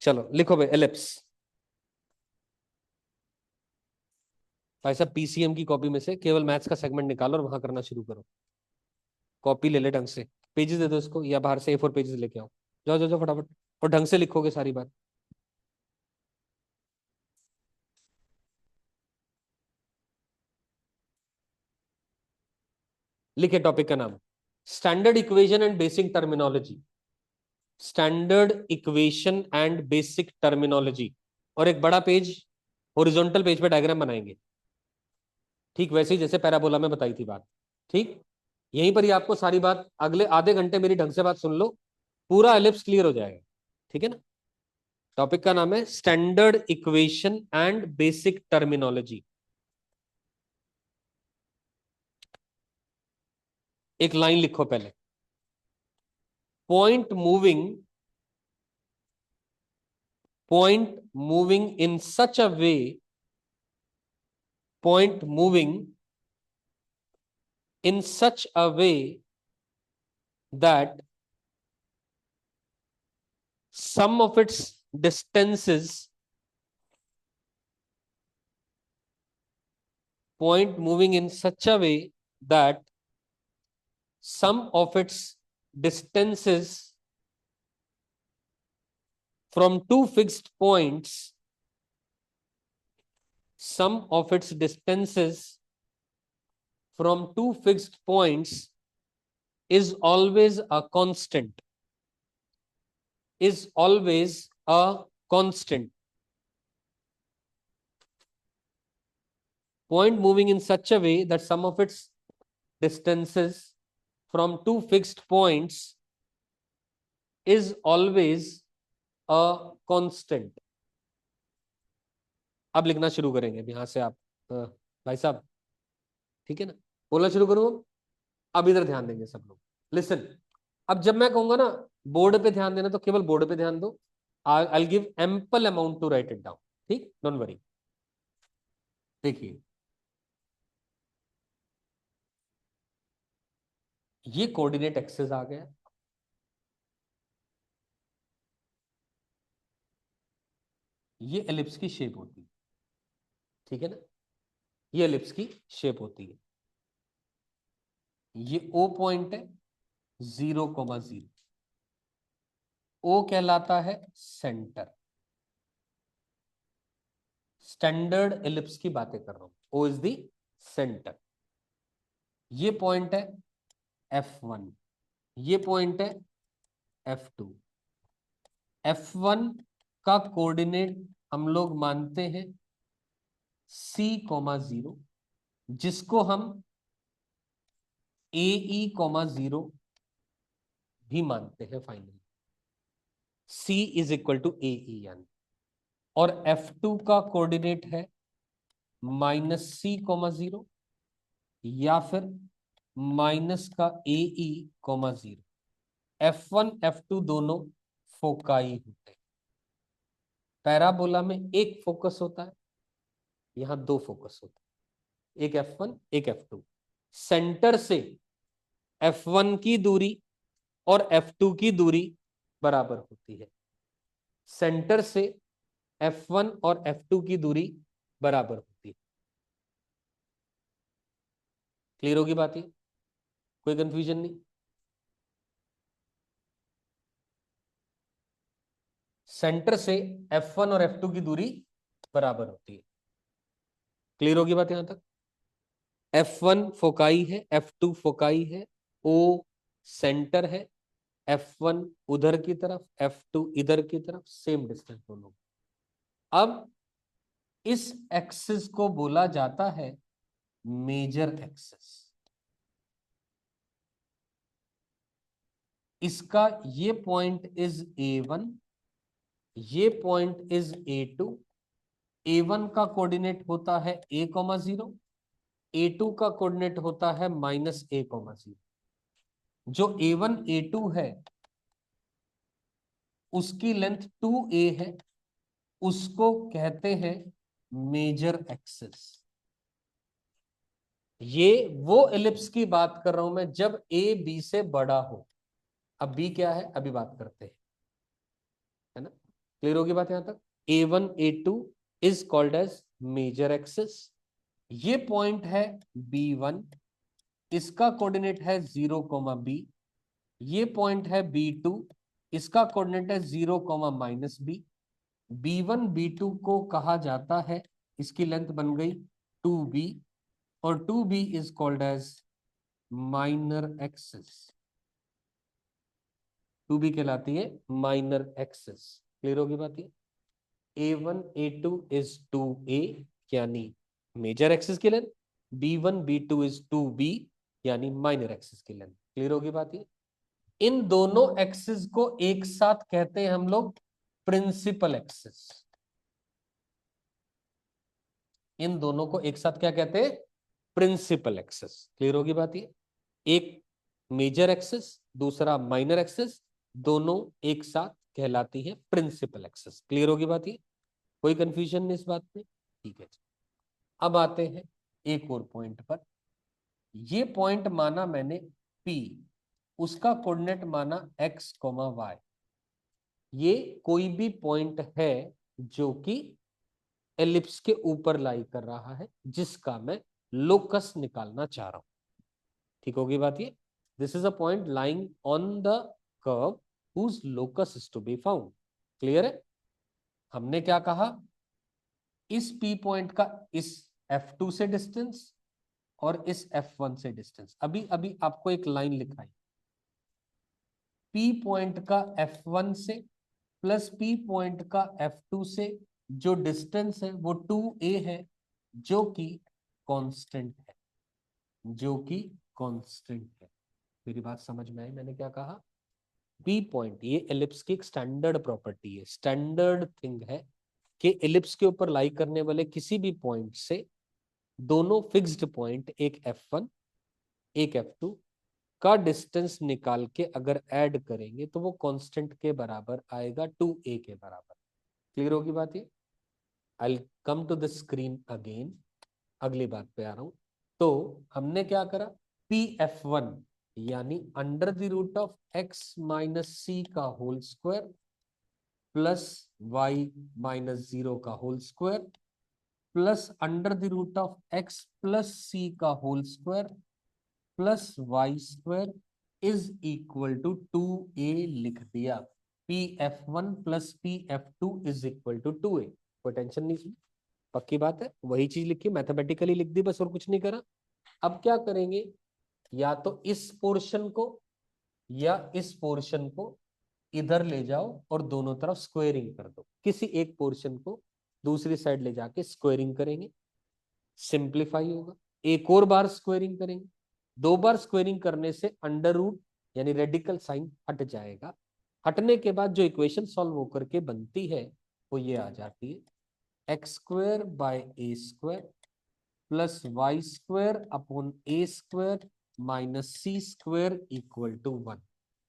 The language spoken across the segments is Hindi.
चलो लिखो भाई एलिप्स। भाई साहब पीसीएम की कॉपी में से केवल मैथ्स का सेगमेंट निकालो और वहां करना शुरू करो। कॉपी ले ले ढंग से, पेजेस दे दो इसको, या बाहर से A4 पेजेस लेके आओ। जाओ जाओ जाओ फटाफट, और ढंग से लिखोगे सारी बात। लिखे टॉपिक का नाम, standard equation and basic terminology. Standard equation and basic terminology. और एक बड़ा पेज, हॉरिजॉन्टल पेज पे डायग्राम बनाएंगे, ठीक वैसे ही जैसे पैराबोला में बताई थी बात। ठीक, यहीं पर ही आपको सारी बात, अगले आधे घंटे मेरी ढंग से बात सुन लो, पूरा एलिप्स क्लियर हो जाएगा। ठीक है ना। टॉपिक का नाम है standard equation and basic terminology. एक लाइन लिखो पहले, point moving, point moving in such a way, point moving in such a way that sum of its distances, point moving in such a way that sum of its distances from two fixed points, sum of its distances from two fixed points is always a constant, is always a constant. Point moving in such a way that sum of its distances from two fixed points is always a constant. अब लिखना शुरू करेंगे यहां से आप, भाई साहब ठीक है ना, बोलना शुरू करूं। अब इधर ध्यान देंगे सब लोग, लिसन। अब जब मैं कहूंगा ना बोर्ड पे ध्यान देना, तो केवल बोर्ड पे ध्यान दो। I give ample amount to write it down, ठीक, डोंट वरी। देखिए ये कोऑर्डिनेट एक्सेस आ गया, ये एलिप्स की शेप होती है, ठीक है ना, ये एलिप्स की शेप होती है। ये ओ पॉइंट है, 0,0। ओ कहलाता है सेंटर। स्टैंडर्ड एलिप्स की बातें कर रहा हूं, ओ इज द सेंटर। ये पॉइंट है F1, ये पॉइंट है F2। F1 का कोऑर्डिनेट हम लोग मानते हैं C,0, जिसको हम AE,0 भी मानते हैं finally. C is equal to AE यानी, और F2 का कोऑर्डिनेट है -C,0 या फिर माइनस का AE,0। F1 F2 दोनों फोकाई होते हैं। पैराबोला में एक फोकस होता है, यहां दो फोकस होते हैं, एक F1 एक F2। सेंटर से F1 की दूरी और F2 की दूरी बराबर होती है। सेंटर से F1 और F2 की दूरी बराबर होती है। क्लियर होगी बात ये, कोई कंफ्यूजन नहीं। सेंटर से F1 और F2 की दूरी बराबर होती है। क्लियर होगी बात यहां तक। F1 फोकाई है, F2 फोकाई है, O सेंटर है, F1 उधर की तरफ, F2 इधर की तरफ, सेम डिस्टेंस दोनों। अब इस एक्सिस को बोला जाता है मेजर एक्सिस। इसका ये पॉइंट इज A1, ये पॉइंट इज A2। A1 का कोऑर्डिनेट होता है A,0, A2 का कोऑर्डिनेट होता है -A,0। जो A1 A2 है उसकी लेंथ 2a है, उसको कहते हैं मेजर एक्सिस। ये वो एलिप्स की बात कर रहा हूं मैं जब A B से बड़ा हो। अब B क्या है अभी बात करते हैं, है ना। क्लियर होगी बात यहां तक? A1 A2 is called as major axis. ये पॉइंट है B1, इसका कोऑर्डिनेट है 0, B। ये पॉइंट है B2, इसका कोऑर्डिनेट है 0, -B। B1 B2 को कहा जाता है, इसकी लेंथ बन गई 2B, और 2B is called as minor axis. 2B कहलाती है माइनर एक्सिस। क्लियर होगी बात ये? A1 A2 इज 2A यानी मेजर एक्सिस की length, B1 B2 is 2B यानी माइनर एक्सिस की लेंथ। क्लियर होगी बात ये? इन दोनों एक्सिस को एक साथ कहते हैं हम लोग प्रिंसिपल एक्सिस। इन दोनों को एक साथ क्या कहते हैं? Principal axis. क्लियर होगी बात ये? एक मेजर एक्सिस, दूसरा माइनर एक्सिस, दोनों एक साथ कहलाती है प्रिंसिपल एक्सिस। क्लियर होगी बात ये? कोई कंफ्यूजन नहीं इस बात में? ठीक है। अब आते हैं एक और पॉइंट पर। ये पॉइंट माना मैंने P, उसका कोऑर्डिनेट माना x, y। ये कोई भी पॉइंट है जो कि एलिप्स के ऊपर लाई कर रहा है, जिसका मैं लोकस निकालना चाह रहा हूं। ठीक होगी बात ये? This is a point lying on the curve whose locus is to be found. Clear है? हमने क्या कहा? इस P पॉइंट का इस F2 से डिस्टेंस और इस F1 से डिस्टेंस, अभी अभी आपको एक लाइन लिखाई, P पॉइंट का F1 से प्लस P पॉइंट का F2 से जो डिस्टेंस है वो 2A है, जो कि कांस्टेंट है, जो कि कांस्टेंट है। मेरी बात समझ में आई? मैंने क्या कहा? P पॉइंट ये एलिप्स की एक स्टैंडर्ड प्रॉपर्टी है, स्टैंडर्ड थिंग है कि एलिप्स के ऊपर लाई करने वाले किसी भी पॉइंट से दोनों फिक्स्ड पॉइंट, एक F1 एक F2 का डिस्टेंस निकाल के अगर ऐड करेंगे तो वो कांस्टेंट के बराबर आएगा, 2A के बराबर। क्लियर होगी बात ये? I come to the screen again, अगली बात पे आ रहा हूं। तो हमने क्या करा? PF1 यानी under the root of x minus C का होल स्क्वायर प्लस y-0 का whole square plus under the root of x plus C का whole square plus y² is equal to 2A लिख दिया। PF1 plus PF2 is equal to 2A। कोई टेंशन नहीं, पक्की बात है, वही चीज लिखी, मैथमेटिकली लिख दी बस, और कुछ नहीं करा। अब क्या करेंगे? या तो इस पोर्शन को या इस पोर्शन को इधर ले जाओ और दोनों तरफ स्क्वेयरिंग कर दो। किसी एक पोर्शन को दूसरी साइड ले जाके स्क्वेयरिंग करेंगे, सिंप्लीफाई होगा। एक और बार स्क्वेयरिंग करेंगे, 2 बार स्क्वेयरिंग करने से अंडर रूट यानी रेडिकल साइन हट जाएगा। हटने के बाद जो इक्वेशन सॉल्व होकर के बनती है वो ये आ जाती है, x² / a² plus y² upon a² minus c² equal to 1।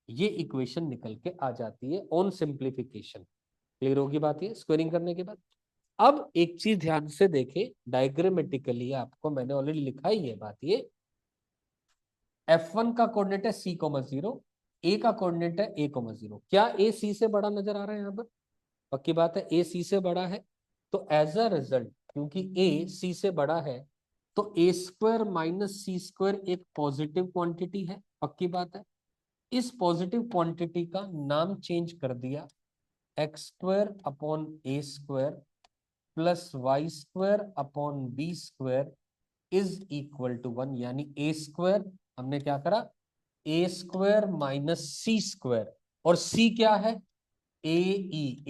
ये इक्वेशन निकल के आ जाती है ऑन सिंप्लीफिकेशन। क्लियर होगी बात ये स्क्वेयरिंग करने के बाद? अब एक चीज ध्यान से देखें, डायग्रामेटिकली आपको मैंने ऑलरेडी लिखा ही है बात ये। F1 का कोऑर्डिनेट है c,0, A का कोऑर्डिनेट है a,0। क्या A C से बड़ा नजर आ रहा है? यहाँ पर पक्की बात है A C से बड़ा है, तो एज अ रिजल्ट क्योंकि A C से बड़ा है तो a² माइनस c² एक पॉजिटिव क्वांटिटी है। पक्की बात है? इस पॉजिटिव क्वांटिटी का नाम चेंज कर दिया, x² upon a² plus y² upon b² is equal to 1। यानी a² हमने क्या करा? a² माइनस c², और c क्या है? a²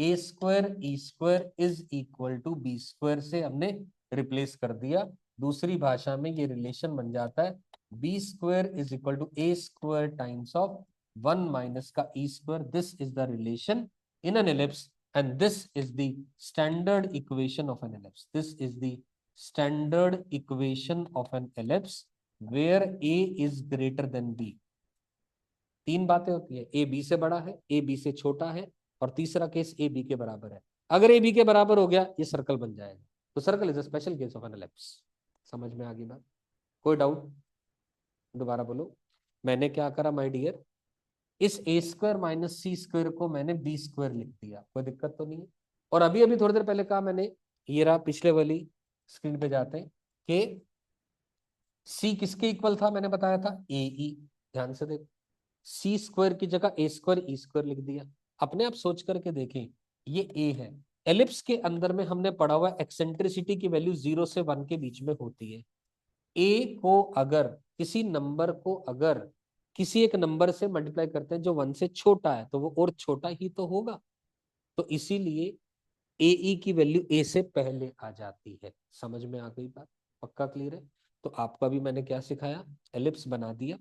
is equal to b² से हमने रिप्लेस कर दिया। दूसरी भाषा में ये रिलेशन बन जाता है b² is equal to a² times of 1 minus का e²। This is the relation in an ellipse and this is the standard equation of an ellipse. This is the standard equation of an ellipse where a is greater than b। तीन बातें होती है, ए बी से बड़ा है, ए बी से छोटा है, और तीसरा केस ए बी के बराबर है। अगर ए बी के बराबर हो गया ये सर्कल बन जाएगा, तो circle is a special case of an ellipse. समझ में आ गई बात? कोई डाउट? दोबारा बोलो। मैंने क्या करा माय डियर? इस ए स्क्वायर माइनस सी स्क्वायर को मैंने बी स्क्वायर लिख दिया, कोई दिक्कत तो नहीं है। और अभी अभी थोड़ी देर पहले कहा मैंने, ये रहा पिछले वाली स्क्रीन पे जाते हैं कि सी किसके इक्वल था, मैंने बताया था ए ई। ध्यान से देखो, सी स्क्वायर की जगह ए स्क्वायर ई स्क्वायर लिख दिया। अपने आप सोच करके देखें, ये ए है, एलिप्स के अंदर में हमने पढ़ा हुआ एक्सेंट्रिसिटी की वैल्यू 0 से 1 के बीच में होती है। ए को अगर किसी नंबर को अगर किसी एक नंबर से मल्टीप्लाई करते हैं जो 1 से छोटा है, तो वो और छोटा ही तो होगा। तो इसीलिए ए ई की वैल्यू ए से पहले आ जाती है। समझ में आ गई बात? पक्का क्लियर है? तो आपको अभी मैंने क्या सिखाया, एलिप्स बना दिया,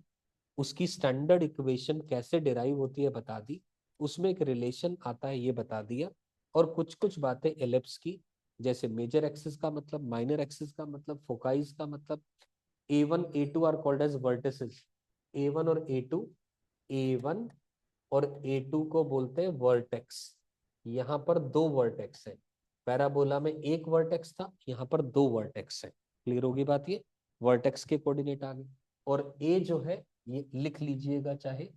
उसकी स्टैंडर्ड इक्वेशन कैसे डिराइव होती है बता दी, उसमें एक रिलेशन आता है ये बता दिया, और कुछ कुछ बातें एलिप्स की, जैसे मेजर एक्सिस का मतलब, माइनर एक्सिस का मतलब, फोकाइज का मतलब। A1 A2 are called as vertices. A1 और A2, A1 और A2 को बोलते हैं वर्टेक्स। यहाँ पर दो वर्टेक्स है, पैराबोला में एक वर्टेक्स था, यहाँ पर दो वर्टेक्स है। क्लियर होगी बात? ये वर्टेक्स के कोऑर्डिनेट आ गए। और ए जो है, ये लिख लीजिएगा चाहे,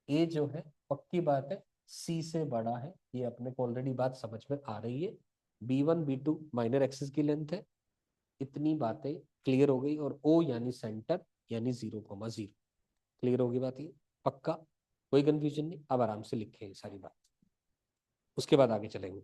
ए जो है पक्की बात है सी से बड़ा है, ये अपने को ऑलरेडी बात समझ में आ रही है। B1 B2 माइनर एक्सिस की लेंथ है। इतनी बातें क्लियर हो गई। और ओ यानी सेंटर, यानी 0,0। क्लियर होगी बात ये? पक्का? कोई कंफ्यूजन नहीं? अब आराम से लिखे ये सारी बात, उसके बाद आगे चलेंगे।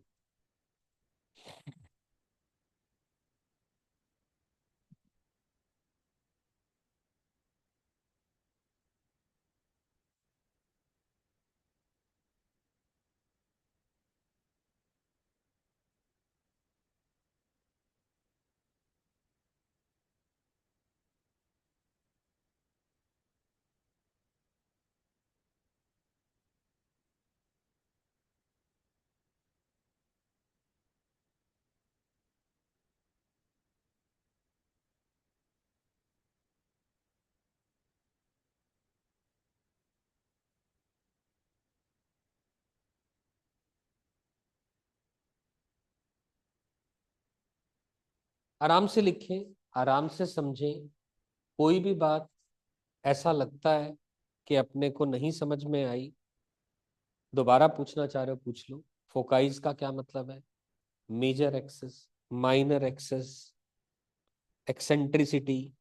आराम से लिखें, आराम से समझें। कोई भी बात ऐसा लगता है कि अपने को नहीं समझ में आई, दोबारा पूछना चाह रहे हो पूछ लो। फोकाइज का क्या मतलब है, major axis, minor axis, eccentricity,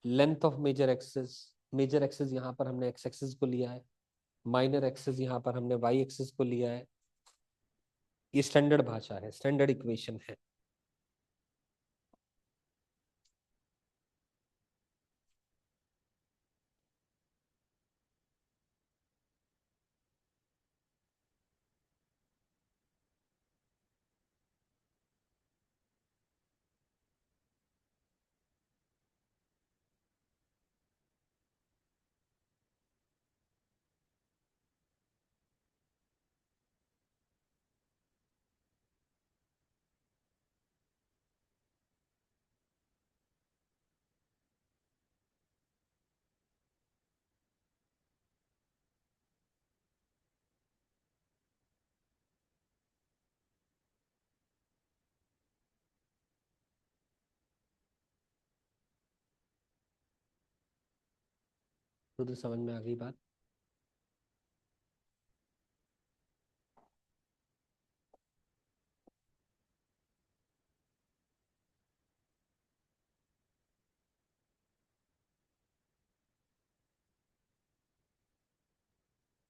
length of major axis. Major axis यहाँ पर हमने एक्स एक्सेस को लिया है, माइनर एक्सेस यहाँ पर हमने वाई एक्सेस को लिया है। ये स्टैंडर्ड भाषा है, स्टैंडर्ड इक्वेशन है। तो समझ में आ गई बात?